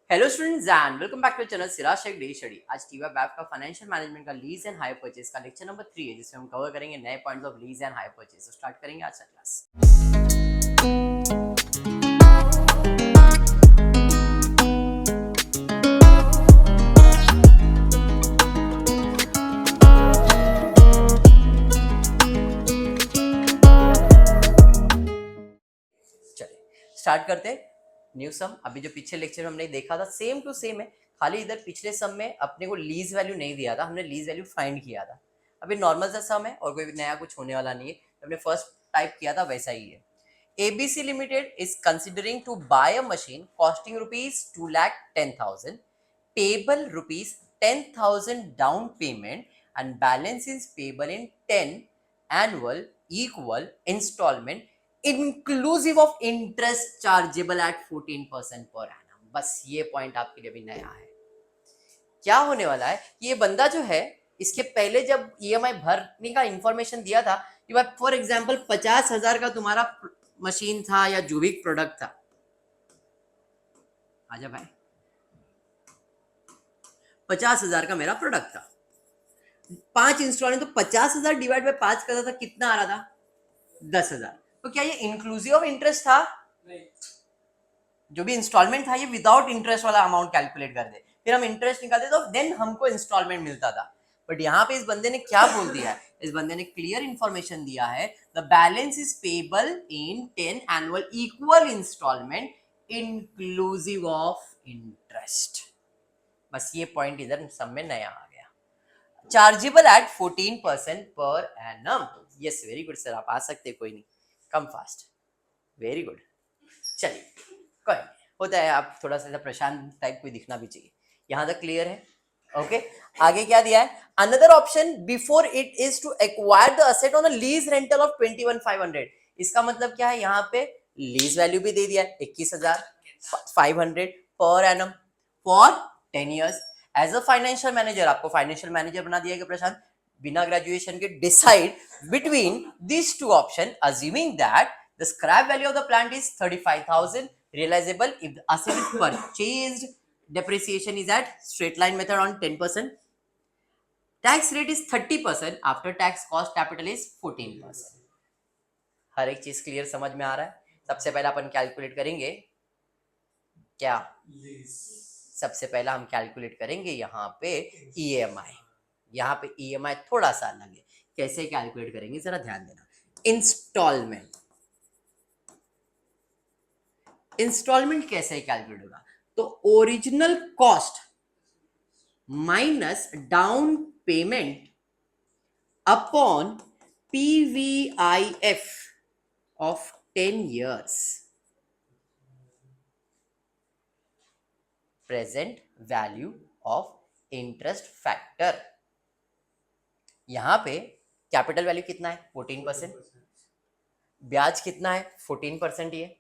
Hello students and welcome back to channel Siraj Shaikh daily study. आज टीवा बैप का फाइनेंशियल मैनेजमेंट का लीज एंड हायर परचेज का लेक्चर नंबर 3 है, जिसमें हम कवर करेंगे नए points of lease and hire purchase. तो स्टार्ट करेंगे आज का क्लास। चलिए स्टार्ट करते हैं। न्यू सम अभी जो पिछले लेक्चर में हमने देखा था सेम टू सेम है, खाली इधर पिछले सम में अपने को लीज वैल्यू नहीं दिया था, हमने लीज वैल्यू फाइंड किया था। अभी नॉर्मल सा सम है और कोई नया कुछ होने वाला नहीं है, हमने फर्स्ट टाइप किया था वैसा ही है। ABC Limited is considering to buy a machine costing rupees 2,10,000, payable rupees 10,000 down payment and balance is payable in 10 annual equal installment inclusive of interest chargeable at 14% per annum। बस ये point आपके लिए भी नया है। क्या होने वाला है, ये बंदा जो है इसके पहले जब EMI भरने का इंफॉर्मेशन दिया था कि भाई फॉर एग्जांपल 50,000 का तुम्हारा मशीन था या जो भी प्रोडक्ट था, आजा भाई 50,000 का मेरा प्रोडक्ट था, 5 इंस्टॉलमेंट, तो 50,000 डिवाइड बाय 5 करता था, कितना आ रहा था 10,000। तो क्या ये इंक्लूसिव ऑफ इंटरेस्ट था? नहीं। जो भी इंस्टॉलमेंट था ये विदाउट इंटरेस्ट वाला अमाउंट कैलकुलेट कर दे, फिर हम इंटरेस्ट निकालते तो देन हमको इंस्टॉलमेंट मिलता था। बट यहाँ पे इस बंदे ने क्या बोल दिया है, इस बंदे ने क्लियर इंफॉर्मेशन दिया है, the balance is payable in 10 annual equal instalment inclusive of interest. बस ये पॉइंट इधर सब में नया आ गया। Chargeable at 14% per annum. Yes very good sir, आप आ सकते, कोई नहीं, कम फास्ट, वेरी गुड। चलिए कोई होता है, आप थोड़ा सा प्रशांत टाइप कोई दिखना भी चाहिए। यहां तक क्लियर है? ओके आगे क्या दिया है, another option before it is to acquire the asset on a lease rental of 21,500। इसका मतलब क्या है, यहाँ पे लीज वैल्यू भी दे दिया है 21,500 per annum for 10 years। As a financial manager, आपको फाइनेंशियल मैनेजर बना दिया गया प्रशांत, बिना ग्रेजुएशन के decide between this two option, assuming that the scrap value of the plant is 35,000 realizable if the asset is purchased, depreciation is at straight line method on 10%, tax rate is 30%, after tax cost capital is 14%। हर एक चीज clear समझ में आ रहा है? सबसे पहले अपन calculate करेंगे क्या, सबसे पहला हम कैलकुलेट करेंगे यहाँ पे EMI। यहाँ पे EMI थोड़ा सा अलग है, कैसे कैलकुलेट करेंगे जरा ध्यान देना। इंस्टॉलमेंट, इंस्टॉलमेंट कैसे कैलकुलेट होगा, तो original cost minus down payment upon PVIF of 10 years, present value of interest factor. यहां पे कैपिटल वैल्यू कितना है 14%, ब्याज कितना है 14% ही है,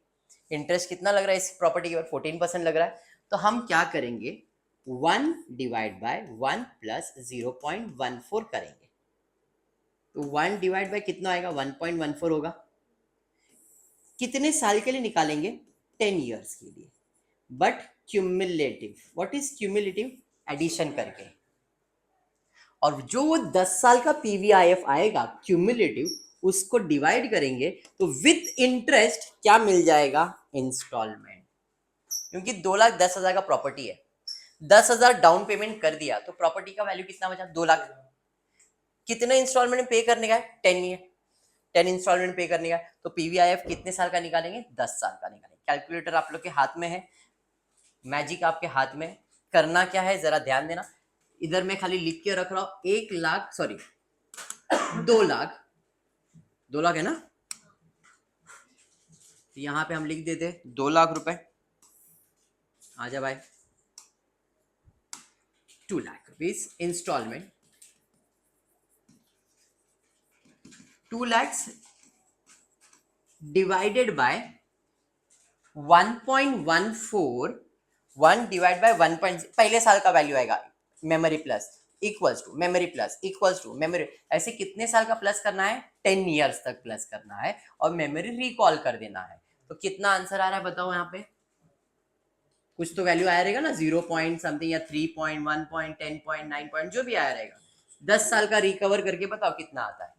इंटरेस्ट कितना लग रहा है इस प्रॉपर्टी के ऊपर 14% लग रहा है। तो हम क्या करेंगे, 1 डिवाइड बाय 1 प्लस 0.14 करेंगे। तो 1 डिवाइड बाय कितना आएगा 1.14 होगा। कितने साल के लिए निकालेंगे, 10 years के लिए, but cumulative. What is cumulative, addition करके। और जो वो 10 साल का PVIF आएगा क्यूमुलेटिव, उसको डिवाइड करेंगे तो विथ इंटरेस्ट क्या मिल जाएगा, इंस्टॉलमेंट। क्योंकि 2,10,000 का प्रॉपर्टी है, 10,000 डाउन पेमेंट कर दिया तो प्रॉपर्टी का वैल्यू कितना बचा, 2 लाख। कितने इंस्टॉलमेंट पे करने का है, 10 इंस्टॉलमेंट पे करने का। तो PVIF कितने साल का निकालेंगे, 10 साल का निकालेंगे। कैलकुलेटर आप लोग के हाथ में है, मैजिक आपके हाथ में। करना क्या है जरा ध्यान देना, इधर मैं खाली लिख के रख रहा हूं 1 लाख, सॉरी 2 लाख, 2 लाख है ना, तो यहां पे हम लिख देते 2 लाख रुपए। आजा भाई 2 lakh rupees instalment, 2 lakhs divided by 1.14, 1 divide by 1. पहले साल का वैल्यू आएगा memory plus equals to memory plus equals to memory. ऐसे कितने साल का प्लस करना है, 10 years तक प्लस करना है और मेमोरी रिकॉल कर देना है। तो कितना आंसर आ रहा है बताओ यहाँ पे, कुछ तो वैल्यू आया रहेगा ना, 0 पॉइंट समथिंग या 3 पॉइंट, 1 पॉइंट, 10 पॉइंट, 9 पॉइंट, जो भी आया रहेगा। 10 साल का रिकवर करके बताओ कितना आता है।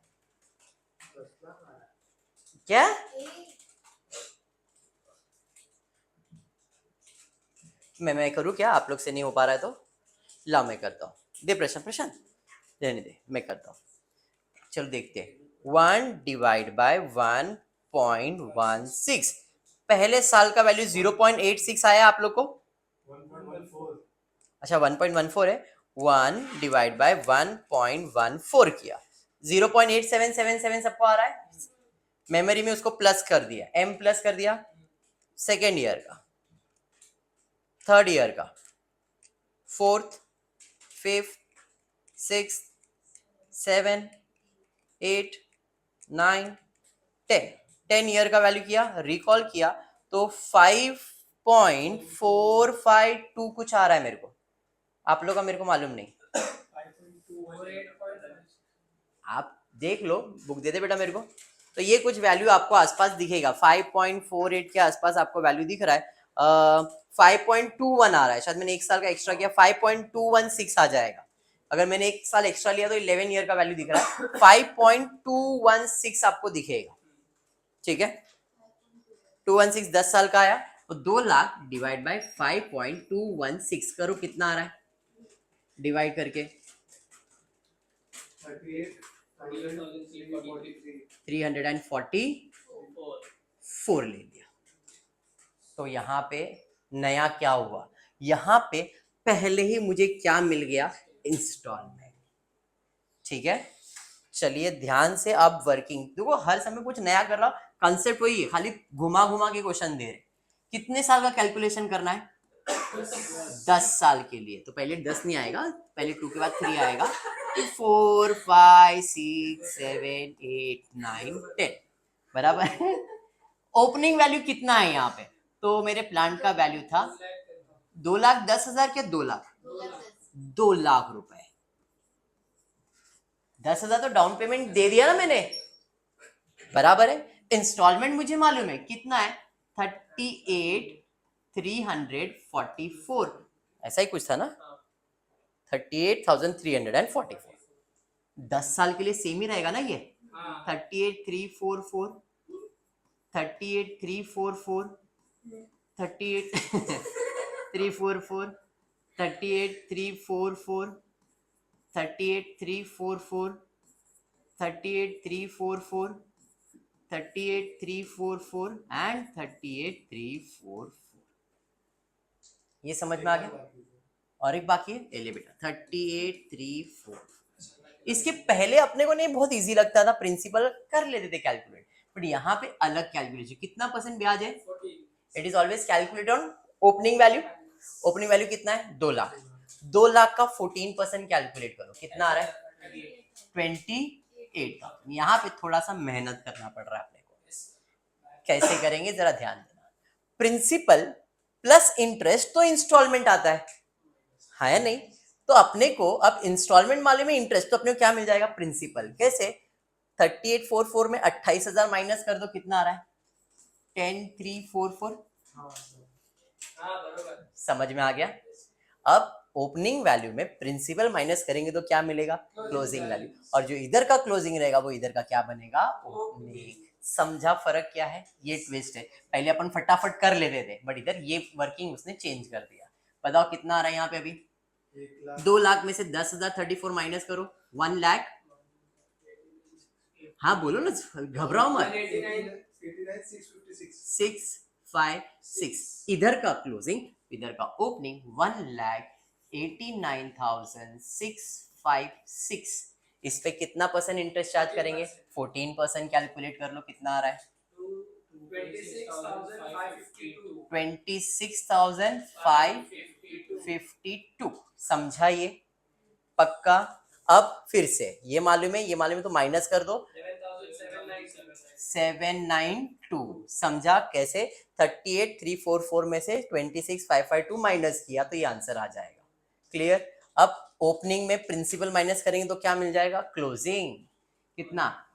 क्या मैं करूँ क्या? आप लोग से नहीं हो पा रहा है तो लाओ मैं करता हूँ। दे प्रशांत रहने दे, मैं करता हूँ। चलो देखते हैं। 1 डिवाइड बाय 1.16, पहले साल का वैल्यू 0.86 आया आप लोग को। 1.14। अच्छा 1.14 है। 1 डिवाइड बाय 1.14 किया, 0.8777 सबको आ रहा है। मेमोरी में उसको प्लस कर दिया, m प्लस कर दिया। सेकेंड ईयर का, थर्ड ईयर का, फोर्थ, फिफ्थ, सिक्स, 7, 8, 9, 10, 10 ईयर का वैल्यू किया, रिकॉल किया तो 5.452 कुछ आ रहा है मेरे को। आप लोग का मेरे को मालूम नहीं, आप देख लो, बुक दे दे बेटा मेरे को। तो ये कुछ वैल्यू आपको आसपास दिखेगा, 5.48 के आसपास आपको वैल्यू दिख रहा है। 5.21 आ रहा है, शायद मैंने एक साल का एक्स्ट्रा किया, 5.216 आ जाएगा। अगर मैंने एक साल एक्स्ट्रा लिया तो 11 ईयर का वैल्यू दिख रहा है, 5.216 आपको दिखेगा। ठीक है, 216 10 साल का आया तो 2 लाख डिवाइड बाय 5.216 करो, कितना आ रहा है डिवाइड करके? 344 ले लिया। तो यहाँ पे नया क्या हुआ, यहाँ पे पहले ही मुझे क्या मिल गया? इंस्टॉलमेंट। ठीक है, चलिए ध्यान से अब वर्किंग देखो, हर समय कुछ नया कर रहा, कंसेप्ट वही है, खाली घुमा घुमा के क्वेश्चन दे रहे। कितने साल का कैलकुलेशन करना है? 10 साल के लिए। तो पहले 10 नहीं आएगा, पहले 2 के बाद 3 आएगा, 4 5 6 7 8 9 10 बराबर है। ओपनिंग वैल्यू कितना है यहाँ पे? तो मेरे प्लांट का वैल्यू था 2,10,000 के 2 लाख, 2 लाख रुपए। 10,000 तो डाउन पेमेंट दे दिया ना मैंने, बराबर है। इंस्टॉलमेंट मुझे मालूम है कितना है, 38,344, ऐसा ही कुछ था ना, 38,344। 10 साल के लिए सेम ही रहेगा ना ये, 38,344, 38,344, 38,344, 38,344, 38,344, 38,344, 38,344 एंड 38,344। ये समझ में आ गया? और एक बाकी है, ले बेटा 38,344। इसके पहले अपने को नहीं बहुत इजी लगता था, प्रिंसिपल कर लेते थे कैलकुलेट, बट यहाँ पे अलग कैलकुलेशन। कितना परसेंट ब्याज है? It is always calculate on opening value. Opening value कितना है? 2 लाख। 2 लाख का 14% कैलकुलेट करो, कितना आ रहा है? 28,000। यहाँ पे थोड़ा सा मेहनत करना पड़ रहा है अपने को, कैसे करेंगे जरा ध्यान देना। प्रिंसिपल प्लस इंटरेस्ट तो इंस्टॉलमेंट आता है या नहीं? तो अपने को अब इंस्टॉलमेंट वाले में इंटरेस्ट, तो अपने को क्या मिल जाएगा? प्रिंसिपल। कैसे? 3844 में 28,000 माइनस कर दो, कितना आ रहा है? 10,344। समझ में आ गया? अब ओपनिंग वैल्यू में प्रिंसिपल माइनस करेंगे तो क्या मिलेगा? Closing value. और जो इधर का क्लोजिंग रहेगा वो इधर का क्या बनेगा? ओपनिंग। समझा फर्क क्या है? ये ट्विस्ट है, पहले अपन फटाफट कर लेते थे, बट इधर ये वर्किंग उसने चेंज कर दिया। बताओ कितना आ रहा है यहाँ पे अभी? 2 लाख में से 10,000 34 माइनस करो, 1 लाख। हाँ बोलो ना, घबराओ मत। 656। इधर का क्लोजिंग, इधर का ओपनिंग 1,89,656। इस पे कितना परसेंट इंटरेस्ट चार्ज करेंगे? 14%। कैलकुलेट कर लो कितना आ रहा है? 26,552। समझा ये? पक्का? अब फिर से ये मालूम है, ये मालूम है तो माइनस कर दो, 792। समझा कैसे? 38,344 में से 26,552 माइनस किया तो ये आंसर आ जाएगा। क्लियर? अब ओपनिंग में प्रिंसिपल माइनस करेंगे तो क्या मिल जाएगा? क्लोजिंग। कितना?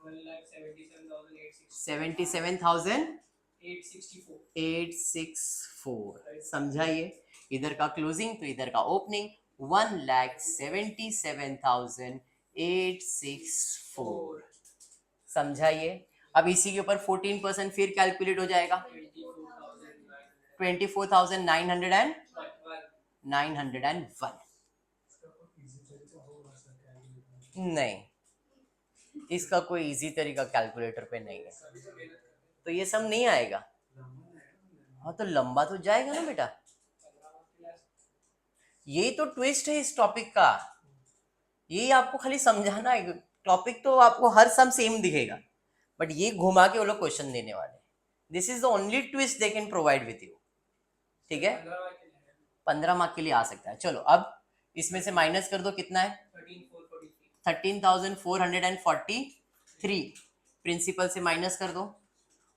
77,864। समझा ये? इधर का क्लोजिंग तो इधर का ओपनिंग 1,77,864। समझा ये? अब इसी के ऊपर 14% फिर कैलकुलेट हो जाएगा 24,901। नहीं, इसका कोई इजी तरीका कैलकुलेटर पे नहीं है, तो ये सब नहीं आएगा। हाँ तो लंबा तो जाएगा ना बेटा, यही तो ट्विस्ट है इस टॉपिक का, यही आपको खाली समझाना है। टॉपिक तो आपको हर सम सेम दिखेगा, बट ये घुमा के वो लोग क्वेश्चन देने वाले। This is the only twist they can provide with you. ठीक है, 15 मार्क के लिए आ सकता है। चलो अब इसमें से माइनस कर दो, कितना है 13,443। प्रिंसिपल से माइनस कर दो,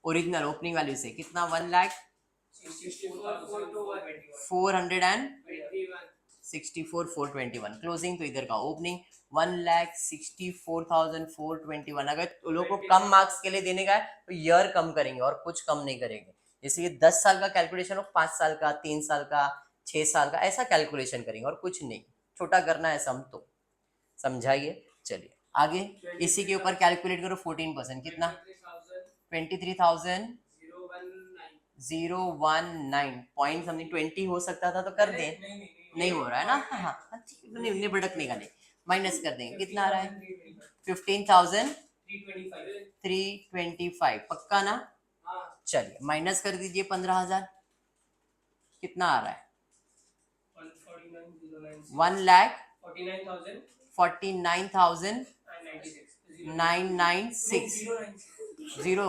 ओरिजिनल ओपनिंग वैल्यू से कितना 1,64,421। क्लोजिंग तो इधर का ओपनिंग 1,64,421। अगर उन लोग को कम मार्क्स के लिए देने का है तो ईयर कम करेंगे और कुछ कम नहीं करेंगे। जैसे ये 10 साल का कैलकुलेशन हो, 5 साल का, 3 साल का, 6 साल का, ऐसा कैलकुलेशन करेंगे और कुछ नहीं। छोटा करना है सम तो। समझाइए? चलिए आगे इसी के ऊपर कैलकुलेट करो 14%, कितना 23,019 पॉइंट समथिंग 20 हो सकता था तो कर दे। नहीं हो रहा है ना, हाँ ठीक है, नहीं भड़कने का नहीं, माइनस कर देंगे। कितना आ रहा है 15,325। पक्का ना? चलिए माइनस कर दीजिए 15,000, कितना आ रहा है 1,49,996 जीरो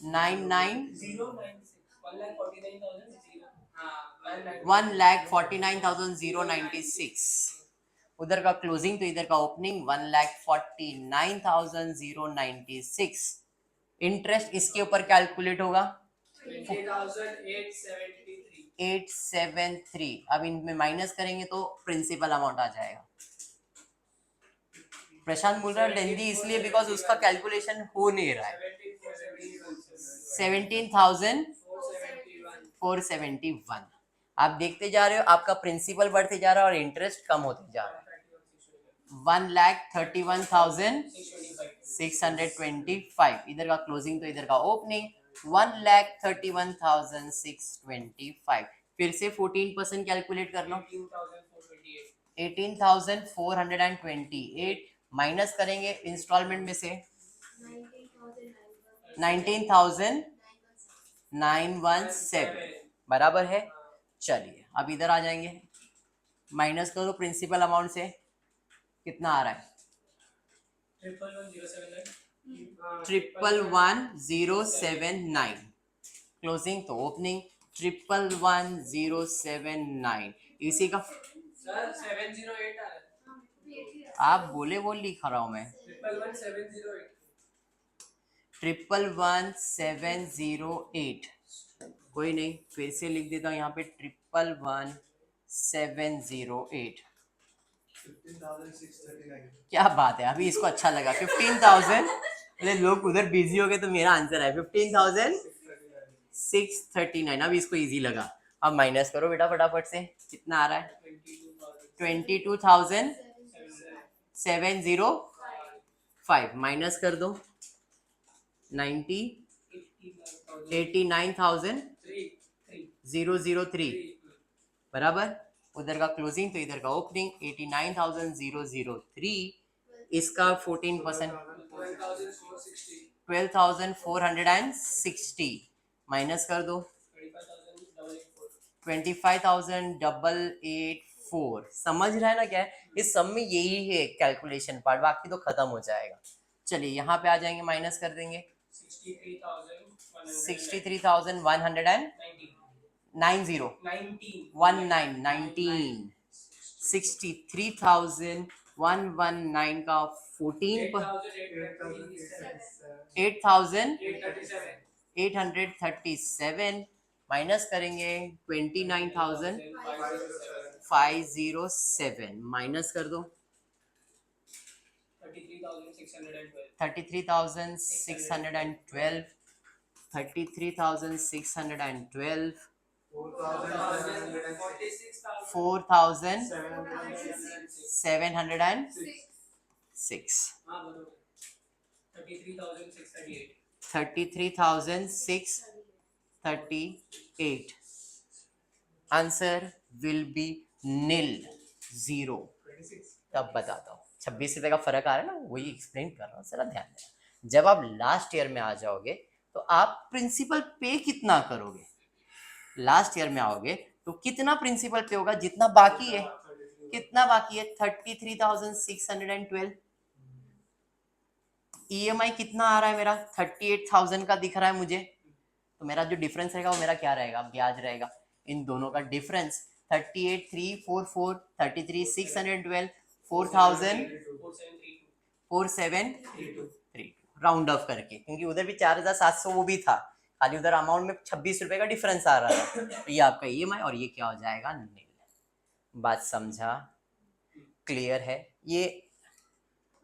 1,49,096। उधर का क्लोजिंग तो इधर का ओपनिंग 1,49,096। इंटरेस्ट इसके ऊपर कैलकुलेट होगा 873। अब इनमें माइनस करेंगे तो प्रिंसिपल अमाउंट आ जाएगा। प्रशांत बोल रहा है लेंदी इसलिए बिकॉज उसका कैलकुलेशन हो नहीं रहा है। 17,471। आप देखते जा रहे हो आपका प्रिंसिपल बढ़ते जा रहा है और इंटरेस्ट कम होते जा रहा है। 1,31,625। इधर का क्लोजिंग तो इधर का ओपनिंग 1,31,625। फिर से 14% कैलकुलेट कर लो 18,428 माइनस करेंगे इंस्टॉलमेंट में से 19,917 बराबर है। चलिए अब इधर आ जाएंगे, माइनस करो प्रिंसिपल अमाउंट से, कितना आ रहा है 1,11079। क्लोजिंग तो ओपनिंग 1,11079। इसी का सर 708 आ रहा है। आप बोले वो लिख रहा हूं मैं 1,11708। कोई नहीं, फिर से लिख देता हूँ यहाँ पे 1,11708। 15,639। क्या बात है, अभी इसको अच्छा लगा 15,000। अरे लोग उधर बिजी हो गए तो मेरा आंसर है 15,639। अब इसको इजी लगा। अब माइनस करो बेटा फटाफट से, कितना आ रहा है 22,705। माइनस कर दो 90 89,003 बराबर। उधर का क्लोजिंग तो इधर का ओपनिंग 89,003। इसका 14% 12,460 माइनस कर दो 25,884। समझ रहा है ना क्या है इस सब में, यही है कैलकुलेशन पार्ट, बाकी तो खत्म हो जाएगा। चलिए यहाँ पे आ जाएंगे, माइनस कर देंगे 63,119 का 8,837 माइनस करेंगे 29,507 माइनस कर दो 33,612 33,612 4,706 हाँ बरोबर 33,638 33,638 आंसर विल बी नील, 0। तब बताता हूँ 26 रुपए का फर्क आ रहा है ना, वही एक्सप्लेन कर रहा हूँ, जरा ध्यान देना। जब आप लास्ट ईयर में आ जाओगे तो आप प्रिंसिपल पे कितना करोगे, लास्ट ईयर में आओगे तो कितना प्रिंसिपल पे होगा, जितना बाकी है। कितना बाकी है? 33,612। ईएमआई कितना आ रहा है मेरा? 38,000 का दिख रहा है मुझे, तो मेरा जो डिफरेंस रहेगा वो मेरा क्या रहेगा? ब्याज रहेगा। इन दोनों का डिफरेंस 38,344, 33,612, 4,4732 राउंड ऑफ करके, क्योंकि उधर भी 4,700 वो भी था, खाली उधर अमाउंट में 26 रुपए का डिफरेंस आ रहा था। तो ये आपका ईएमआई और ये क्या हो जाएगा? नील। बात समझा? क्लियर है? ये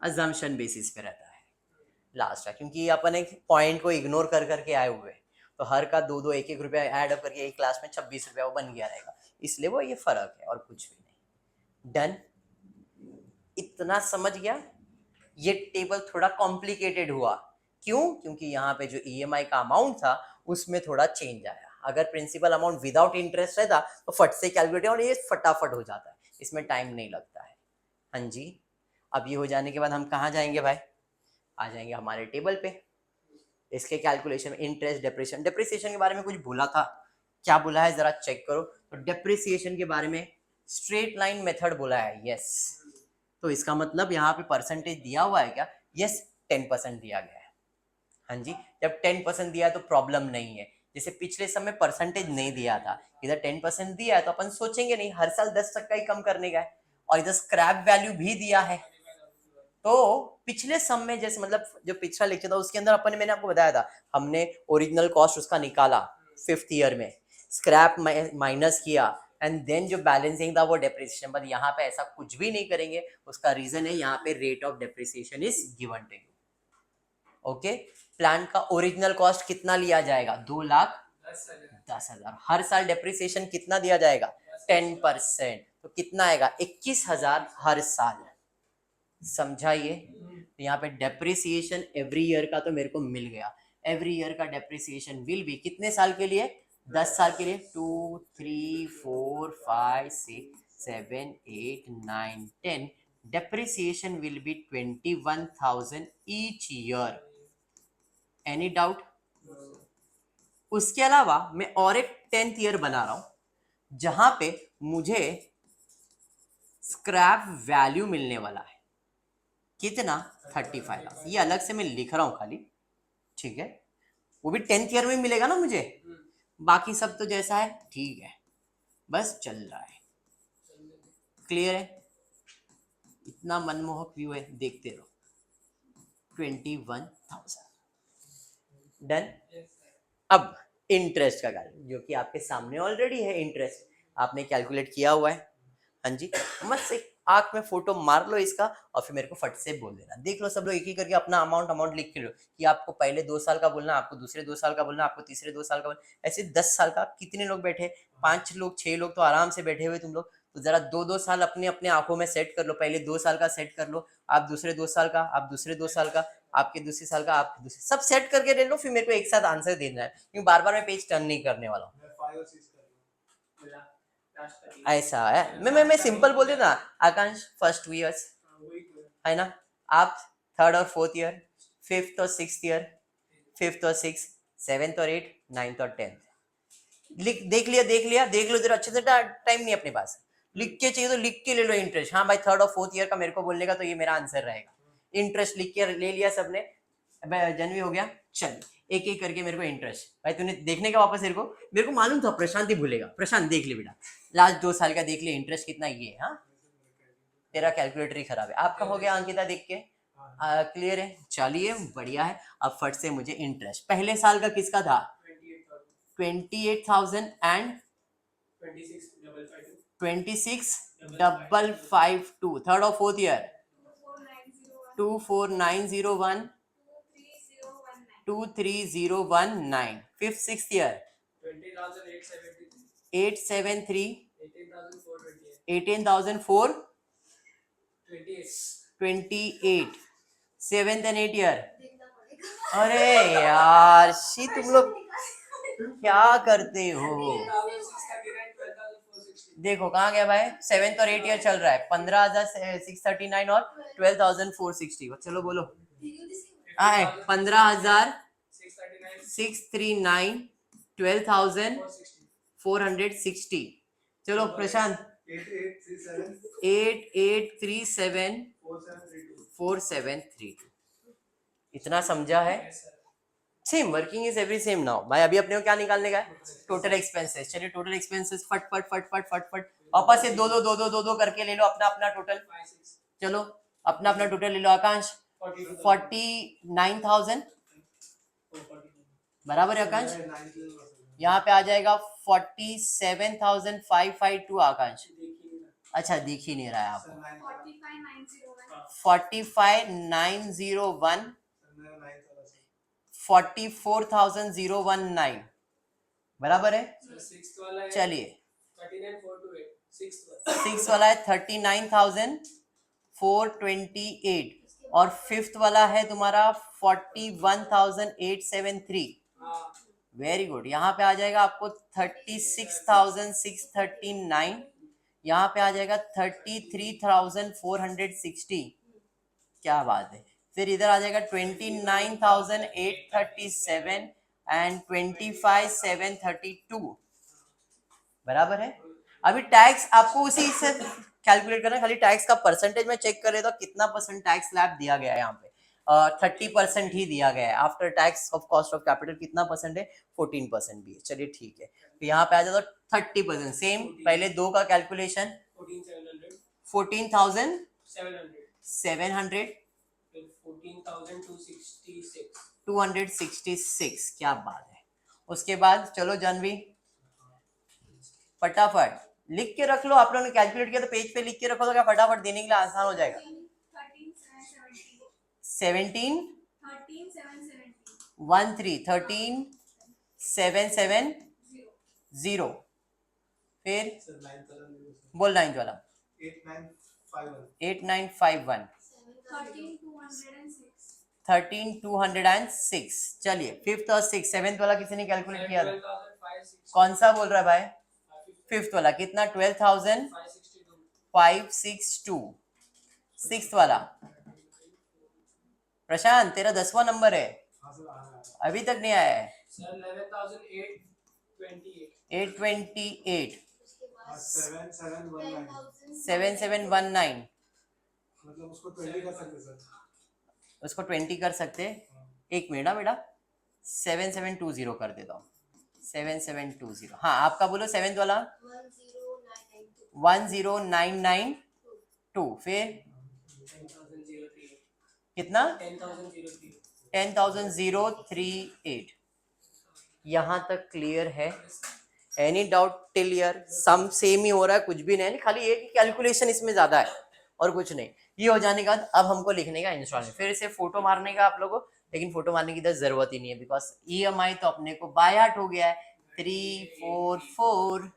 अजम्पशन बेसिस पे रहता है लास्ट का, क्योंकि अपन एक पॉइंट को इग्नोर कर करके आए हुए हैं, तो हर का 2-2 1-1 रुपया ऐड अप करके एक क्लास में 26 रुपया वो बन गया रहेगा, इसलिए वो ये फर्क है और कुछ भी नहीं। डन? इतना समझ गया? ये टेबल थोड़ा कॉम्प्लिकेटेड हुआ, क्यों? क्योंकि यहाँ पे जो ईएमआई का अमाउंट था उसमें थोड़ा चेंज आया। अगर प्रिंसिपल अमाउंट विदाउट इंटरेस्ट रहता तो फट से कैलकुलेट और ये फटाफट हो जाता है, इसमें टाइम नहीं लगता है। हाँ जी। अब ये हो जाने के बाद हम कहाँ जाएंगे भाई? आ जाएंगे हमारे टेबल पे। इसके कैलकुलेशन में इंटरेस्ट, डेप्रिसिएशन के बारे में कुछ बोला था, क्या बोला है जरा चेक करो। तो डेप्रिसिएशन के बारे में स्ट्रेट लाइन मेथड बोला है, यस। तो इसका मतलब यहाँ पे परसेंटेज दिया हुआ है क्या? यस, 10% दिया गया है। हाँ जी, जब 10% दिया है तो प्रॉब्लम नहीं है। जैसे पिछले समय परसेंटेज नहीं दिया था, इधर 10% दिया है तो अपन सोचेंगे नहीं, हर साल 10% ही कम करने का है। और इधर स्क्रैप वैल्यू भी दिया है, तो पिछले सम में जैसे मतलब जो पिछला लेक्चर था उसके अंदर अपन, मैंने आपको बताया था, हमने ओरिजिनल कॉस्ट उसका निकाला 5th ईयर में, स्क्रैप माइनस किया, एंड देन जो बैलेंसिंग था वो डेप्रिसिएशन। बट यहाँ पे ऐसा कुछ भी नहीं करेंगे, उसका रीजन है यहाँ पे rate of depreciation is given to you. Okay, plant का ओरिजिनल कॉस्ट कितना लिया जाएगा? 2,10,000। हर साल डेप्रिसिएशन कितना दिया जाएगा? 10%। तो कितना आएगा? 21,000 हर साल। समझाइए? तो यहाँ पे डेप्रिसिएशन एवरी ईयर का तो मेरे को मिल गया। एवरी ईयर का डेप्रिसिएशन विल बी कितने साल के लिए? 10 साल के लिए। 2, 3, 4, 5, 6, 7, 8, 9, 10। Depreciation will be 21,000 each year. Any doubt? उसके अलावा मैं और एक 10th ईयर बना रहा हूं जहां पे मुझे स्क्रैप वैल्यू मिलने वाला है। कितना? 35,000। ये अलग से मैं लिख रहा हूं खाली, ठीक है? वो भी 10th ईयर में मिलेगा ना मुझे, बाकी सब तो जैसा है ठीक है, बस चल रहा है। क्लियर है? इतना मनमोहक व्यू है, देखते रहो। 21,000 डन। अब इंटरेस्ट का कैलकुलेट, जो कि आपके सामने ऑलरेडी है, इंटरेस्ट आपने कैलकुलेट किया हुआ है। हाँ जी, मत से आंख में फोटो मार लो इसका और फिर मेरे को फट से बोल देना। देख लो सब लोग एक ही करके अपना अमाउंट लिख के लो, कि आपको पहले 2 साल का बोलना, आपको दूसरे 2 साल का बोलना, आपको तीसरे 2 साल का बोलना, ऐसे 10 साल का। कितने लोग बैठे? 5 लोग 6 लोग तो आराम से बैठे हुए तुम लोग। तो जरा 2-2 साल अपने अपने आंखों में सेट कर लो। पहले 2 साल का सेट कर लो, आप दूसरे 2 साल का, आप दूसरे 2 साल का, आपके दूसरे साल का, आप दूसरे, सब सेट करके ले लो, फिर मेरे को एक साथ आंसर देना है, क्योंकि बार बार मैं पेज टर्न नहीं करने वाला हूँ। ऐसा है, मैं सिंपल बोल देता। आकांश फर्स्ट 2 इयर्स है ना, आप 3rd और 4th ईयर, 5th और 6th ईयर, 5th और 6th, 7th और 8th, 9th और 10th। देख लो जरा अच्छे से, टाइम नहीं अपने पास, लिख के चाहिए तो लिख के ले लो इंटरेस्ट। हाँ भाई 3rd और 4th ईयर का मेरे को बोलने का, तो ये मेरा आंसर रहेगा। इंटरेस्ट लिख के ले लिया सबने, जनवी हो गया। चल एक एक करके मेरे को इंटरेस्ट, भाई तूने देखने का वापस, मेरे को मालूम था प्रशांत ही भूलेगा। प्रशांत देख ले बेटा, लास्ट 2 साल का देख ले, इंटरेस्ट कितना ये। हाँ तेरा कैलकुलेटर ही खराब है। आपका हो गया अंकिता देख के? क्लियर है? चलिए बढ़िया है। अब फट से मुझे इंटरेस्ट पहले साल का किसका था? 28,000 एंड 26,552। 3rd और 4th year 24901, 23019। 5th 6th year 20,873 873 18,428. 18,428 7th and 8th year. अरे यार शी तुम लोग क्या करते हो? 18,639, 12,460. देखो कहाँ गया भाई, 7th और 8th ईयर चल रहा है, 15,639 और 12,460। चलो बोलो आए 15,639 12,460। चलो प्रशांत 8837 4732। इतना समझा है? Yes, sir. Same working is every same now भाई। अभी अपने को क्या निकालने का है? Total expenses. चलिए टोटल एक्सपेंसेस फट फट फट फट फट फट वापस से दो करके ले लो अपना अपना टोटल। 5, 6, चलो अपना अपना टोटल ले लो आकांश। 49,000 बराबर है आकांश। यहाँ पे आ जाएगा 47,552 आकांश। अच्छा दिख ही नहीं रहा है आपको। 45,901 44,019 बराबर है। sir. 6th वाला है चलिए 39,428. 6th वाला 6 वाला है 39,428 और 5th वाला है तुम्हारा 41,873। हाँ वेरी गुड। यहाँ पे आ जाएगा आपको 36,639। यहाँ पे आ जाएगा 33,460। क्या बात है। फिर इधर आ जाएगा 29,837 एंड 25,732 बराबर है। अभी टैक्स आपको उसी से कैलकुलेट करना है, खाली टैक्स का परसेंटेज में चेक करे तो कितना परसेंट टैक्स स्लैब दिया गया है यहाँ पे। 30% ही दिया गया है। After tax of cost of capital कितना परसेंट है? 14% भी है। चलिए ठीक है, तो यहाँ पे आ जाता 30%। सेम पहले दो का कैलकुलेशन 14,700. 14,700 फिर 14,266. 266। क्या बात है। उसके बाद चलो जानवी फटाफट लिख के रख लो। आप लोगों ने कैलकुलेट किया तो पेज पे लिख के रखो तो क्या फटाफट देने के लिए आसान हो जाएगा। 17 13 फिर बोल 9th वाला 8951 13,206। चलिए 5th और 6th 7th वाला किसी ने कैलकुलेट किया? 12,560. कौन सा बोल रहा है भाई? 5th वाला कितना? 12,562। 6th वाला प्रशांत तेरा 10वां नंबर है, अभी तक नहीं आया है। Sir, 11,828. 828 7719 7719 मतलब उसको 20 कर सकते सर। उसको 20 कर सकते। एक मिनट बेटा 7720 कर देता हूँ। 7720 हाँ आपका बोलो। 7th वाला 10992 फिर 10,038. कितना? 10,038. 10,038। यहाँ तक क्लियर है? Any doubt till here? सम सेम ही हो रहा है, कुछ भी नहीं, खाली एक ही कैलकुलेशन इसमें ज्यादा है और कुछ नहीं। ये हो जाने के बाद अब हमको लिखने का इंस्टॉलमेंट, फिर इसे फोटो मारने का आप लोगों को, लेकिन फोटो मारने की इधर जरूरत ही नहीं है बिकॉज EMI तो अपने को बाय हार्ट हो गया है। 344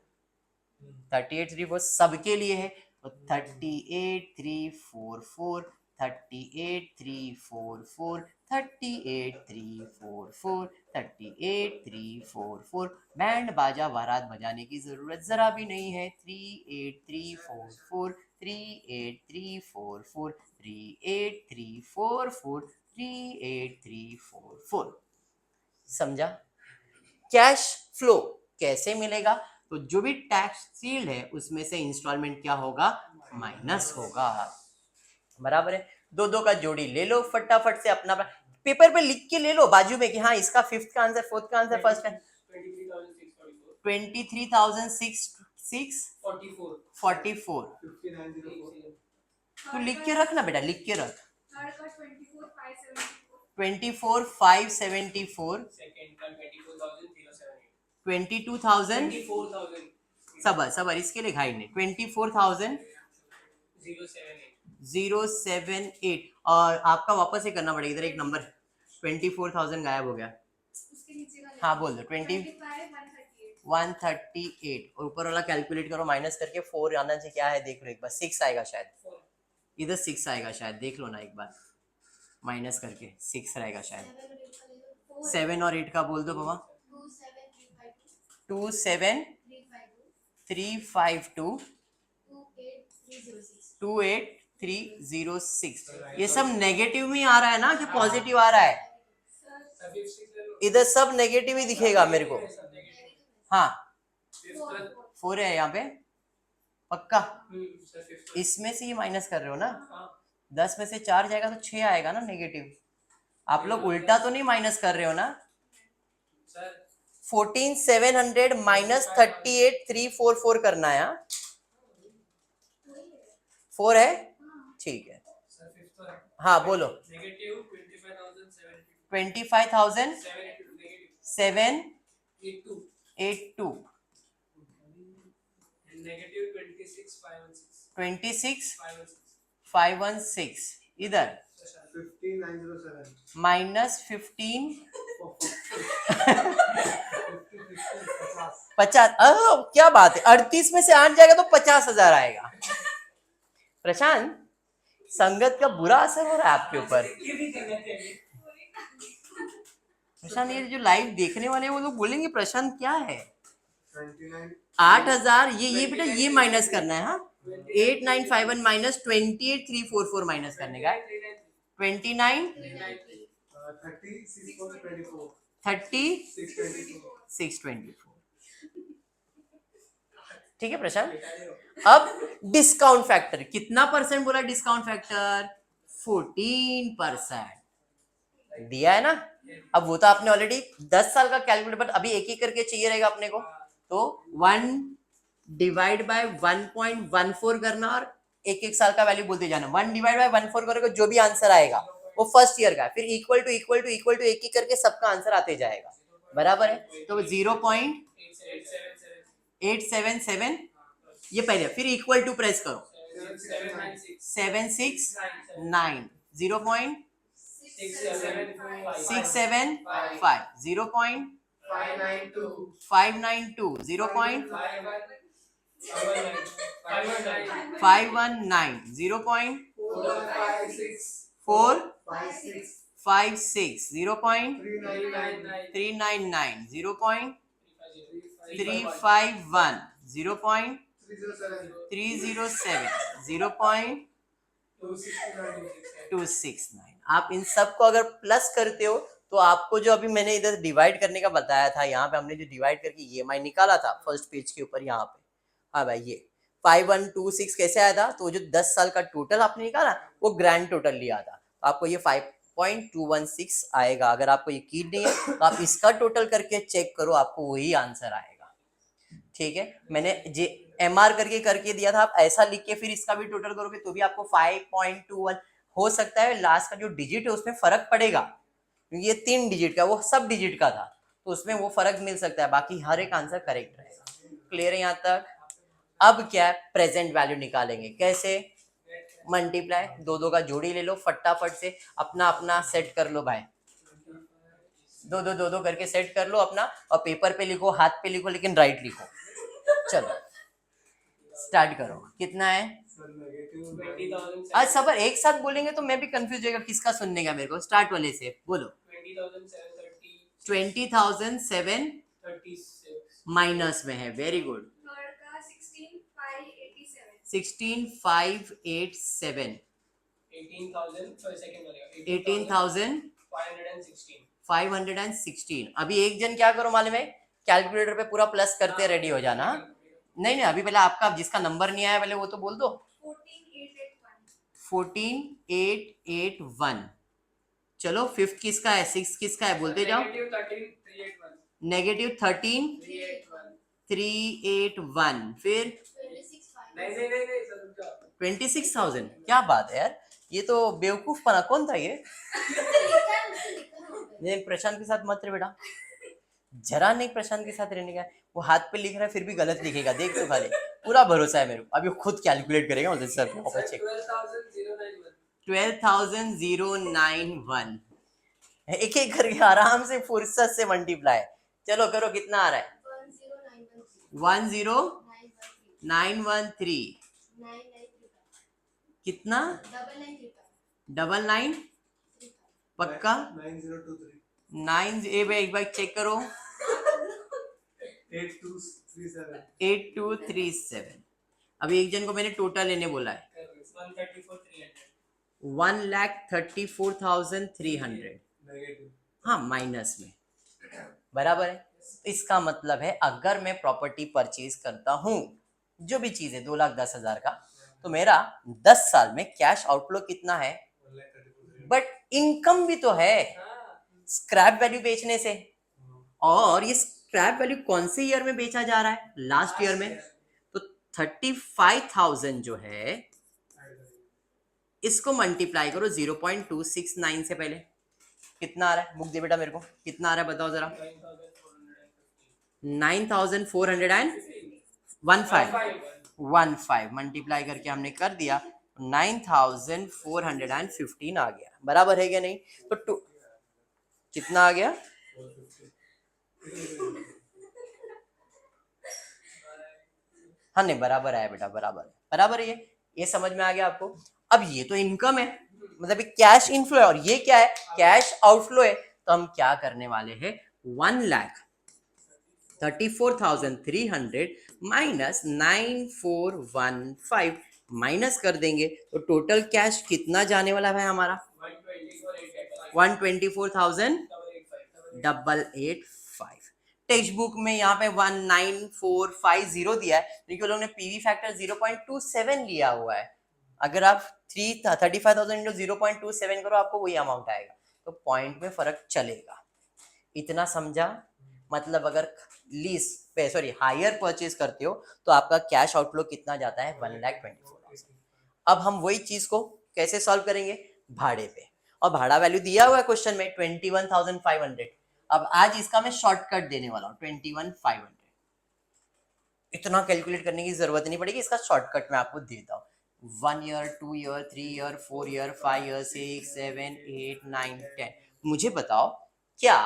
3834 सबके लिए है तो 38,344 38,344 38,344 38,344 बैंड बाजा बारात बजाने की जरूरत जरा भी नहीं है। 38,344 38,344 38,344 38,344। समझा? कैश फ्लो कैसे मिलेगा? तो जो भी टैक्स शील्ड है उसमें से इंस्टॉलमेंट क्या होगा? माइनस होगा। बराबर है। दो दो का जोड़ी ले लो फटाफट से अपना पेपर पे लिख के ले लो बाजू में कि हाँ इसका 5th का आंसर 4th का आंसर फर्स्ट का 23,644. 23,644 तो लिख के रख ना बेटा, लिख के रख। 24,574 Second का 24,078. 22,000 24,000. सबर इसके लिए घाई नहीं। 24,078 078. और आपका वापस ही करना पड़ेगा। इधर एक नंबर 24,000 गायब हो गया। हाँ बोल दो 25,138 138 और ऊपर वाला कैलकुलेट करो माइनस करके 4 आना चाहिए, क्या है देख लो एक बार, 6 आएगा शायद, इधर 6 आएगा शायद, देख लो ना एक बार, माइनस करके 6 रहेगा शायद। 7 और 8 का बोल दो बाबा। 27352 28306। ये सब नेगेटिव में आ रहा है ना कि पॉजिटिव आ रहा है? इधर सब नेगेटिव ही दिखेगा मेरे को। हाँ 4 है यहाँ पे पक्का। इसमें से ही माइनस कर रहे हो ना, 10 में से 4 जाएगा तो 6 आएगा ना नेगेटिव। आप लोग उल्टा तो नहीं माइनस कर रहे हो ना? 14700 माइनस 38344 करना है। 4 है, ठीक है। हाँ बोलो। 25,782 26516 इधर 15907 माइनस 15 50 50। क्या बात है, 38 में से 8 जाएगा तो 50,000 आएगा। प्रशांत, संगत का बुरा असर हो रहा है आपके ऊपर। प्रशांत, ये जो लाइव देखने वाले हैं वो लोग बोलेंगे प्रशांत क्या है। 29 8,000 ये बेटा ये माइनस करना है। हाँ 8951 माइनस 28344 माइनस करने का 29 30 624 ठीक है प्रशांत। अब डिस्काउंट फैक्टर कितना परसेंट बोला? डिस्काउंट फैक्टर 14% दिया है ना। अब वो तो आपने ऑलरेडी 10 साल का कैलकुलेट, बट अभी एक एक करके चाहिए रहेगा अपने को, तो 1 डिवाइड बाय 1.14 करना और एक एक साल का वैल्यू बोलते जाना। 1 डिवाइड बाय 1.4 करोगे जो भी आंसर आएगा वो फर्स्ट ईयर का है, फिर equal to equal to equal to एक एक करके सबका आंसर आते जाएगा, बराबर है। तो 0.877 ये पहले, फिर इक्वल टू प्रेस करो 769 0.675 0.592 0.519 0.456 0.399 0.351 0.307 0.269। आप इन सब को अगर प्लस करते हो तो आपको जो अभी मैंने इधर डिवाइड करने का बताया था, यहाँ पे हमने जो डिवाइड करके EMI निकाला था फर्स्ट पेज के ऊपर यहाँ पे, हाँ भाई ये 5126 कैसे आया था? तो जो 10 साल का टोटल आपने निकाला वो ग्रैंड टोटल लिया था, तो आपको ये 5.216 आएगा। अगर आपको यकीन नहीं है तो आप इसका टोटल करके चेक करो, आपको वही आंसर आएगा। ठीक है, मैंने MR करके दिया था, आप ऐसा लिख के फिर इसका भी टोटल करोगे तो भी आपको 5.21 हो सकता है। लास्ट का जो डिजिट है उसमें फर्क पड़ेगा क्योंकि ये 3 डिजिट का, वो सब डिजिट का था, तो उसमें वो फर्क मिल सकता है, बाकी हर एक आंसर करेक्ट रहेगा। क्लियर है यहाँ तक? अब क्या है, प्रेजेंट वैल्यू निकालेंगे। कैसे? मल्टीप्लाई, दो का जोड़ी ले लो, फटाफट से अपना अपना सेट कर लो भाई, दो करके सेट कर लो अपना, और पेपर पे लिखो, हाथ पे लिखो, लेकिन राइट लिखो। चलो स्टार्ट करो। कितना है? आज सब एक साथ बोलेंगे तो मैं भी कंफ्यूज होगा किसका सुनने का मेरे को। स्टार्ट वाले से बोलो। 20,700 माइनस में है, वेरी गुड। 16,587 18,516। अभी एक जन क्या करो मालूम है, कैलकुलेटर पे पूरा प्लस करते रेडी हो जाना। नहीं अभी पहले आपका जिसका नंबर नहीं आया पहले वो तो बोल दो। 14,881। चलो फिफ्थ किसका है, सिक्स किसका है, बोलते जाओ। -13,381 फिर 26,000। क्या बात है यार, ये तो बेवकूफ पना। कौन था ये? नहीं प्रशांत के साथ मत रहे बेटा, जरा नहीं प्रशांत के साथ रहने का। वो हाथ पे लिख रहा है फिर भी गलत लिखेगा, देख तो खाली। पूरा भरोसा है मेरे को, अभी खुद कैलकुलेट करेगा मुझे सर। 12,091। एक एक करके आराम से फुर्सत से मल्टीप्लाई। चलो करो, कितना आ रहा है? 10913 कितना 99 पक्का 9023 9 एक बार चेक करो 8237 8237। अभी एक जन को मैंने टोटल लेने बोला है 1,34,300 नेगेटिव हाँ माइनस में बराबर है। इसका मतलब है अगर मैं प्रॉपर्टी परचेज करता हूँ जो भी चीज है 2,10,000 का तो मेरा 10 साल में कैश आउटफ्लो कितना है 1,34,300 बट इनकम भी तो है स्क्रैप वैल्यू बेचने से। और ये स्क्रैप वैल्यू कौन से ईयर में बेचा जा रहा है लास्ट ईयर में। तो 35,000 जो है इसको मल्टीप्लाई करो 0.269 से पहले कितना आ रहा है। बुक दे बेटा मेरे को कितना आ रहा है बताओ जरा 9,415 मल्टीप्लाई करके हमने कर दिया 9,415 आ गया बराबर है क्या नहीं। तो कितना आ गया 450 हाँ नहीं बराबर आया बेटा बराबर है ये समझ में आ गया आपको। अब ये तो इनकम है मतलब कैश इनफ्लो है और ये क्या है कैश आउटफ्लो है। तो हम क्या करने वाले हैं 1,34,300 माइनस 9,415 माइनस कर देंगे तो टोटल कैश कितना जाने वाला है हमारा 124,885। टेक्स्ट बुक में यहाँ पे 19450 दिया है क्योंकि लोगों ने पीवी फैक्टर 0.27 लिया हुआ है। अगर आप 35,000 इंटू 0.27 करो आपको वही अमाउंट आएगा तो पॉइंट में फर्क चलेगा। इतना समझा। मतलब अगर लीज पे सॉरी हायर परचेज करते हो तो आपका कैश आउटफ्लो कितना जाता है 1,24,000। अब हम वही चीज को कैसे सॉल्व करेंगे भाड़े पे और भाड़ा वैल्यू दिया हुआ है क्वेश्चन में 21,500। अब आज इसका मैं शॉर्टकट देने वाला हूँ 21,500। इतना कैलकुलेट करने की जरूरत नहीं पड़ेगी इसका शॉर्टकट मैं आपको देता हूँ 1 year 2 year 3 year 4 year 5 year 6 7 8 9 10। मुझे बताओ क्या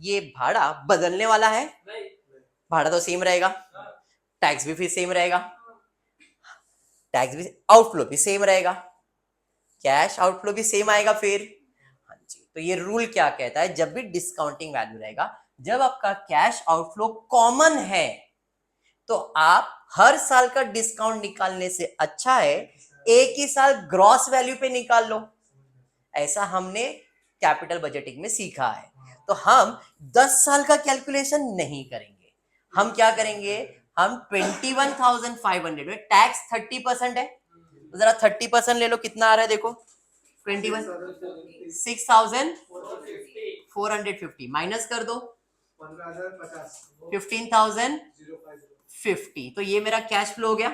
ये भाड़ा बदलने वाला है भाड़ा तो सेम रहेगा टैक्स भी फिर सेम रहेगा टैक्स भी आउटफ्लो भी सेम रहेगा कैश आउटफ्लो भी सेम आएगा फिर। हाँ जी तो ये रूल क्या कहता है जब भी डिस्काउंटिंग वैल्यू रहेगा जब आपका कैश आउटफ्लो कॉमन है तो आप हर साल का डिस्काउंट निकालने से अच्छा है एक ही साल ग्रॉस वैल्यू पे निकाल लो। ऐसा हमने कैपिटल बजटिंग में सीखा है। तो हम 10 साल का कैलकुलेशन नहीं करेंगे हम क्या करेंगे हम 21,500 में टैक्स 30% है तो जरा 30% ले लो कितना आ रहा है देखो 21 6,450 माइनस कर दो 15,050 15,050 तो ये मेरा कैश फ्लो हो गया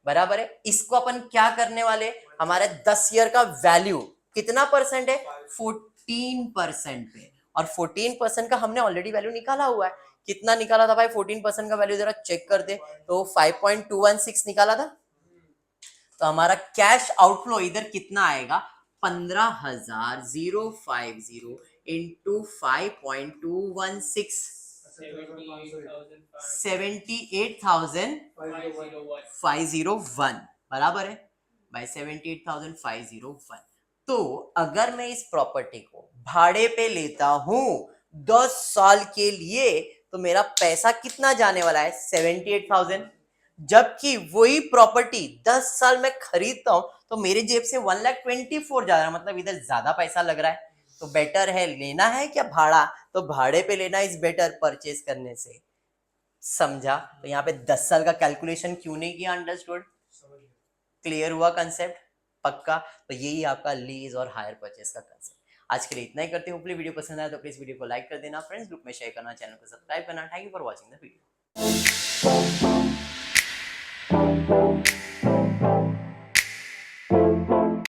बराबर है। इसको अपन क्या करने वाले हमारे 10 ईयर का वैल्यू कितना परसेंट है 14% पे और 14% का हमने ऑलरेडी वैल्यू निकाला हुआ है। कितना निकाला था भाई 14% का वैल्यू जरा चेक कर दे तो 5.216 निकाला था। तो हमारा कैश आउटफ्लो इधर कितना आएगा 15,050 इंटू 5.216 78,501 बराबर है भाई 78,501। तो अगर मैं इस प्रॉपर्टी को भाड़े पे लेता हूं 10 साल के लिए तो मेरा पैसा कितना जाने वाला है 78,000। जबकि वही प्रॉपर्टी 10 साल में खरीदता हूं तो मेरे जेब से 1,24,000 जा रहा है मतलब इधर ज्यादा पैसा लग रहा है। तो बेटर है लेना है क्या भाड़ा तो भाड़े पे लेना इज बेटर परचेज करने से। समझा। तो यहाँ पे 10 साल का कैलकुलेशन क्यों नहीं किया अंडरस्टूड क्लियर हुआ कंसेप्ट पक्का। तो यही आपका लीज और हायर परचेज का कंसेप्ट। आज के लिए इतना ही करते हैं। होपफुली वीडियो पसंद आया तो प्लीज वीडियो को लाइक कर देना फ्रेंड्स ग्रुप में शेयर करना चैनल को सब्सक्राइब करना। Thank you for watching the video.